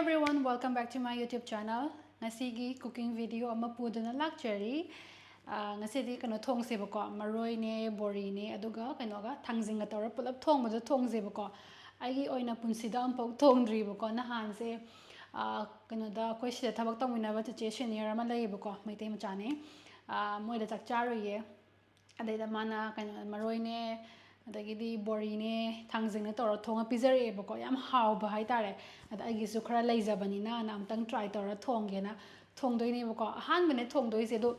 everyone, welcome back to my YouTube channel. Ngasigi cooking video ama puduna lakchari. Ngasidi kano thong seba ko maroi ne bori ne aduga kano ga thangjing ga tora pulap thong bada thong seba ko. Aigi oina punsida ampau thong dri ba ko na han se kano da koi sida thabak tong wina ba che senior ama lai ba ko mai te ma chane. Moi da chak charo ye. Adai da mana kano maroi ne adagidi bori ne thangjing ne tora thonga pizare ba ko yam haw ba hai tare. Ada agi su khara laizabani na amtang try tora thongge na thongdoi ne ba ko ahanba ne thongdoi se do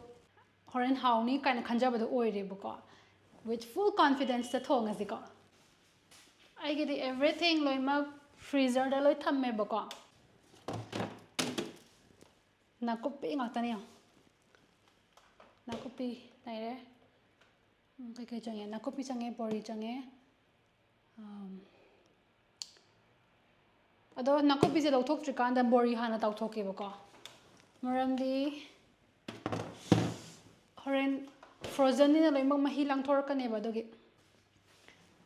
horen haw ni kind khanjaba do oire ba ko with full confidence ta thong asi ko I get everything loima freezer da loi thamme ba ko na kopi ngakta ne na kopi nai re kai kai change na kopi change bori change ado na kopi se lauthok trikanda bori hana tauthok ke ba ko maramdi horen frozen ni loi mak mahi lang thor kane ba dogi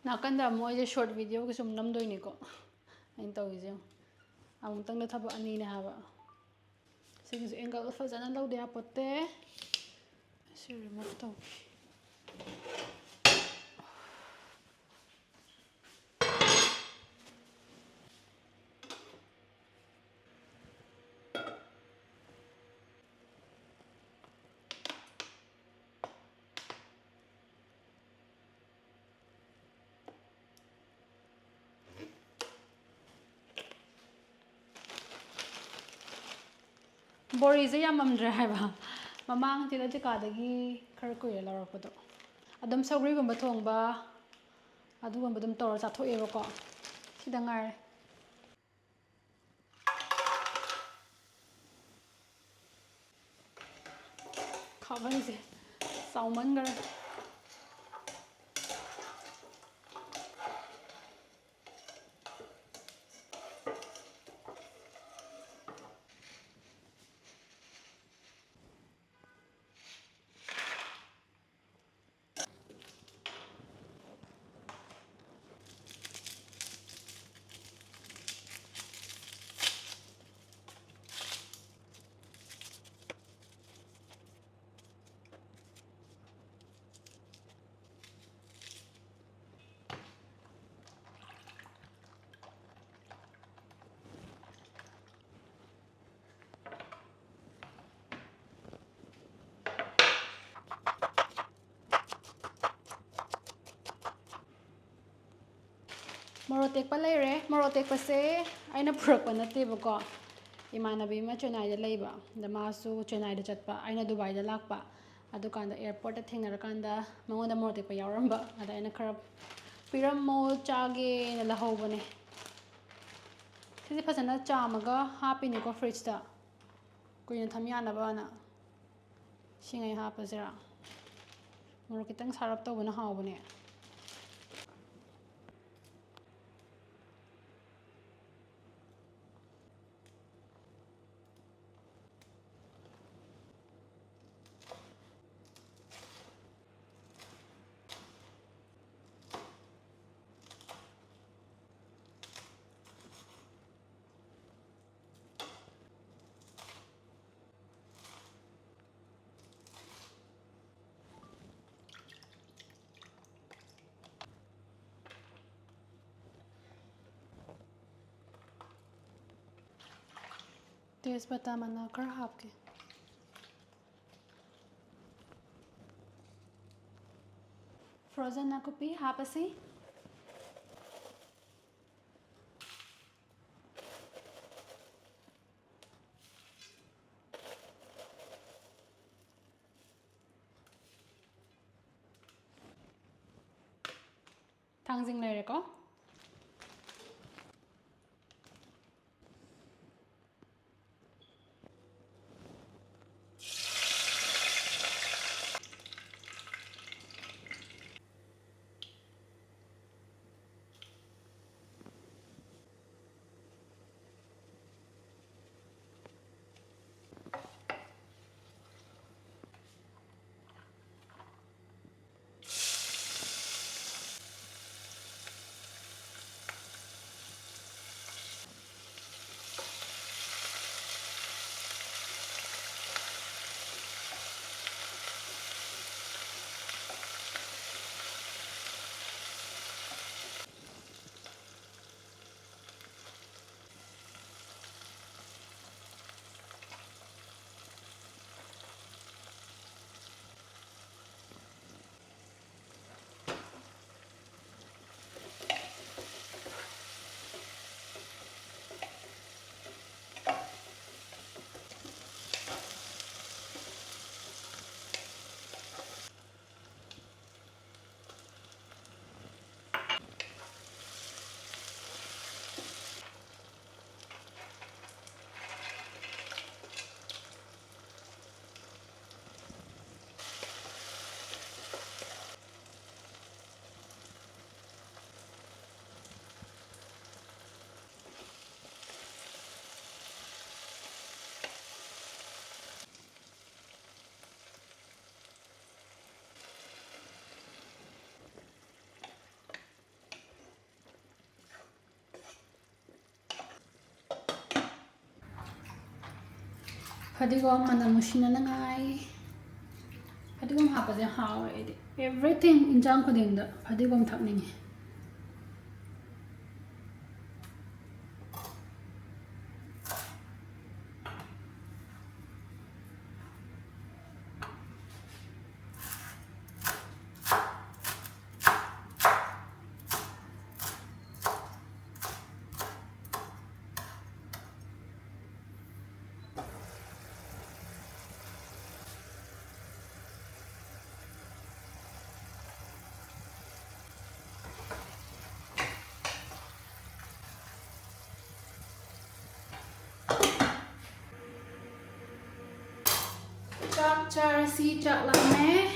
nakanda moi je short video ke sum namdoi ni ko ain tawi je amung tang da thaba ani ne haba sigi angle fazana lau de apote se remove taw bori ze yamamdre haiba mamang tila tikadagi khar kuya larakpado adum sagri gumba thongba adugumba dum tor cha thoe ba ko sida ngar khaban se sauman gar Morotek pa leire morotek pa se aina phurak pa nate ba ko imanabi ma chennai da leiba da masu chennai da chatpa aina dubai da lakpa adukanda airport da thengara kanda mangonda morotek pa yauramba ada aina khara pirammo chage na lahobane sisi phasana chamaga hapini ko fridge da kuina thamyana ba na singai hapasira morok kitang sarap tawbana hawbane तेजपत्ता मना कर हापके frozen ना copy हापसी थांजिंग ले रेको Fadigom manam nushina nangai. Fadigom hapase hawe edi. Everything injang khudingda fadigom thakningi. Chak char si chak lame.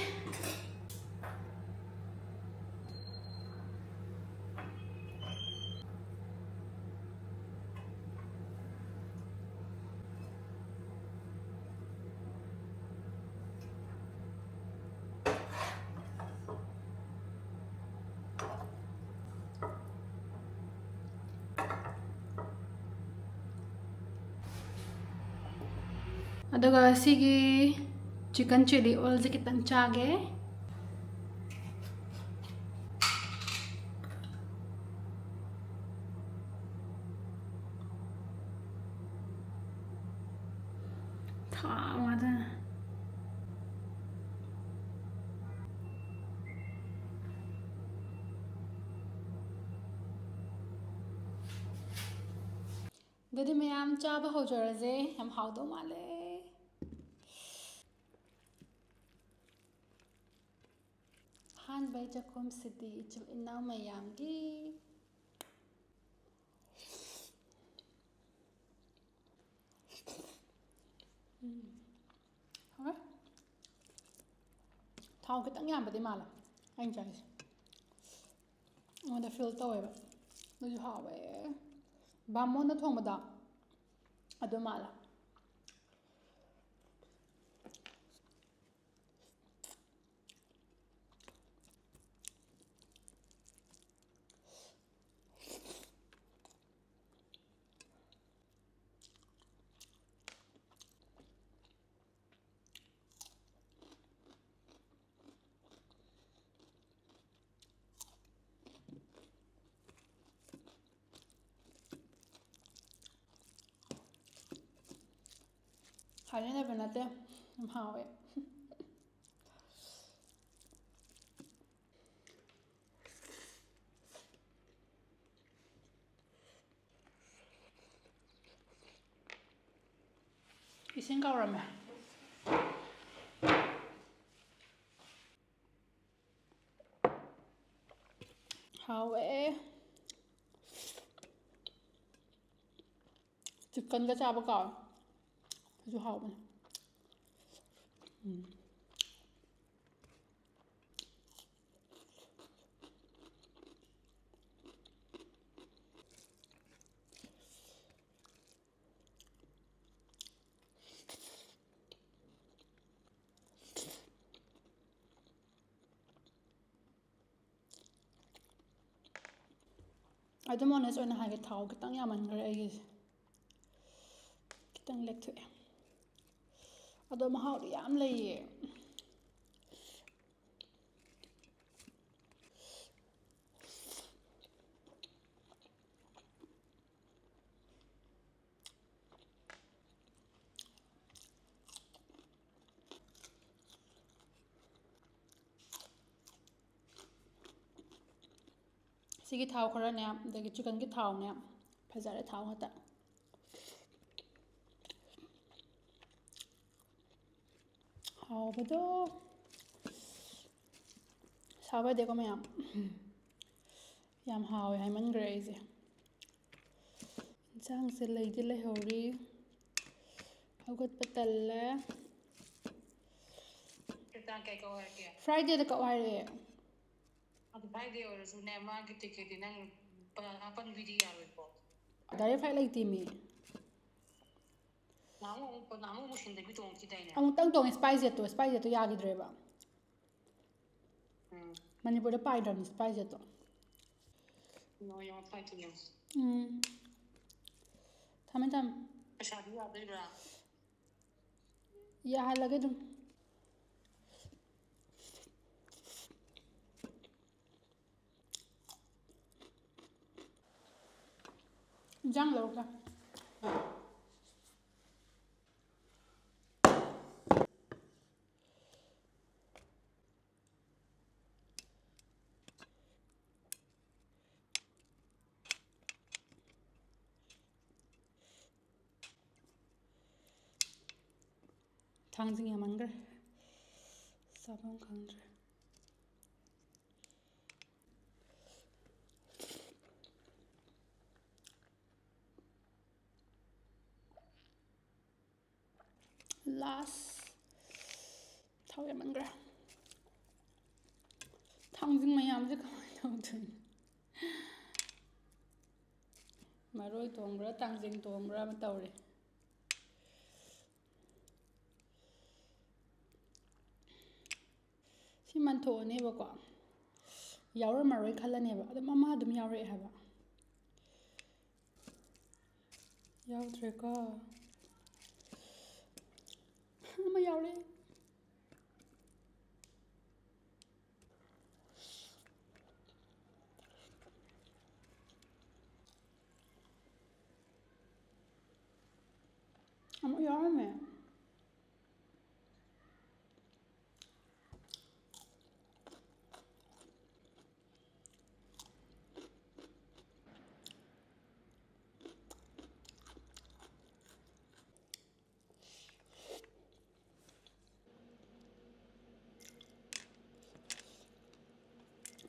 Aduga sigi chicken chili oil je kitang chage. Thamada. Dadi mayam chaba hojaraze yam hawdo male. Han bai jakom sidi ichil inaw mayam gi. Okay. Thao kitang yam badi mala. Anh chais. Ông đã feel tao vậy. Nó ju hawe. Ba món nó thong bada. Ado mala. Hari na benate. Am hawe. Ising kaurame. Hawe. Chicken ka chaba ka. Ju hawe. Ado mo na so na hage thao kitang yaman gare ai. Kitang lek thu. Ado mahau di yam lay. Sigi thao khara ne dagi chicken ki thao ne phajare thao hata. Hao bado. Sabe de ko mayam. Yam hao hai man graze. Chang se lay di lay hori. Hagot patalle. Friday da ka wari. Friday or so ne ma ki ticket nang apan video report. Dari flight like timi. Namu mushin da bitong ki dai ne. Ang tang tong spice to yagi dreba. Manipur da pai dam spice to. No yo fight to you. Tham. Shadi ya dai ra. ꯌꯥꯍꯜꯂꯒꯦ ꯑꯗꯨꯝ ꯏꯟꯖꯥꯡ ꯂꯧꯔꯒ ꯊꯥꯡꯖꯤꯡ ꯌꯥꯝꯃꯟꯈ꯭ꯔꯦ ꯆꯥꯐꯝ ꯈꯪꯗ꯭ꯔꯦ ꯂꯥꯁ ꯊꯥꯎ ꯌꯥꯝꯃꯟꯈ꯭ꯔꯦ ꯊꯥꯡꯖꯤꯡ ꯃꯌꯥꯝꯁꯦ ꯀꯃꯥꯏꯅ ꯇꯧꯗꯣꯏꯅꯣ ꯃꯔꯣꯏ ꯊꯣꯡꯕ꯭ꯔꯥ ꯊꯥꯡꯖꯤꯡ ꯊꯣꯡꯕ꯭ꯔꯥ ꯑꯃ ꯇꯧꯔꯦ ꯁꯤ ꯃꯟꯊꯣꯛꯑꯅꯦꯕꯀꯣ ꯌꯥꯎꯔꯝꯃꯔꯣꯏ ꯈꯜꯂꯅꯦꯕ ꯑꯗꯨꯝ ꯑꯃ ꯑꯗꯨꯝ ꯌꯥꯎꯔꯛꯑꯦ ꯍꯥꯏꯕ ꯌꯥꯎꯗ꯭ꯔꯦꯀꯣ ꯑꯃ ꯌꯥꯎꯔꯛꯑꯦ ꯑꯃꯨꯛ ꯌꯥꯎꯔꯝꯃꯦ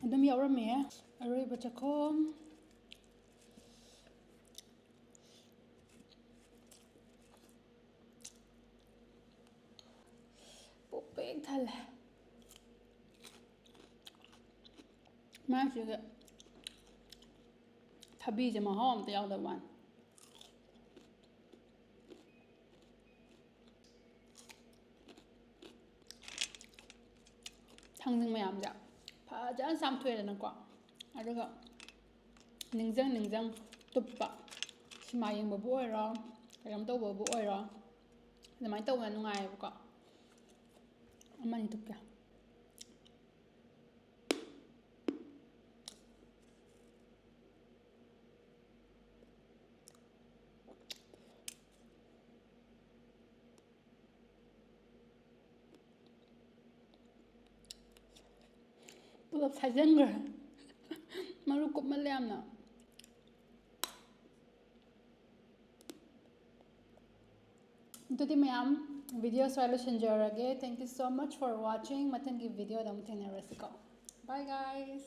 ꯑꯗꯨꯝ ꯌꯥꯎꯔꯝꯃꯦ ꯑꯔꯣꯏꯕ ꯆꯥꯛꯈꯣꯝ ꯄꯨꯛ ꯄꯤꯛ ꯊꯜꯂꯦ ꯃꯥꯏꯁꯤꯒ ꯊꯕꯤꯁꯦ ꯃꯍꯥꯎ ꯑꯝꯇ ꯌꯥꯎꯗꯕ ꯋꯥꯅꯤ ꯊꯥꯡꯖꯤꯡ ꯃꯌꯥꯝꯁꯦ ꯐꯖꯅ ꯆꯥꯝꯊꯣꯛꯑꯦꯗꯅꯀꯣ ꯑꯗꯨꯒ ꯅꯤꯡꯖꯪ ꯇꯨꯞꯄ ꯁꯤꯃꯥ ꯌꯦꯡꯕꯕꯨ ꯑꯣꯏꯔꯣ ꯀꯩꯅꯣꯝ ꯇꯧꯕꯕꯨ ꯑꯣꯏꯔꯣ ꯑꯗꯨꯃꯥꯏꯅ ꯇꯧꯕꯅ ꯅꯨꯡꯉꯥꯏꯌꯦꯕꯀꯣ ꯑꯃꯅꯤ ꯇꯨꯞꯀꯦ ꯄꯨꯂꯞ ꯁꯥꯏꯖꯟꯈ꯭ꯔꯦ ꯃꯔꯨ ꯀꯨꯞꯃꯜꯂꯦ ꯌꯥꯝꯅ ꯑꯗꯨꯗꯤ ꯃꯌꯥꯝ ꯚꯤꯗꯤꯑꯣ ꯁ꯭ꯋꯥꯏ ꯂꯣꯏꯁꯤꯟꯖꯔꯒꯦ thank you so much for watching ꯃꯊꯪꯒꯤ ꯚꯤꯗꯤꯑꯣꯗ ꯑꯃꯨꯛ ꯊꯦꯡꯅꯔꯁꯤꯀꯣ ꯕꯥꯏ ꯒꯥꯏꯁ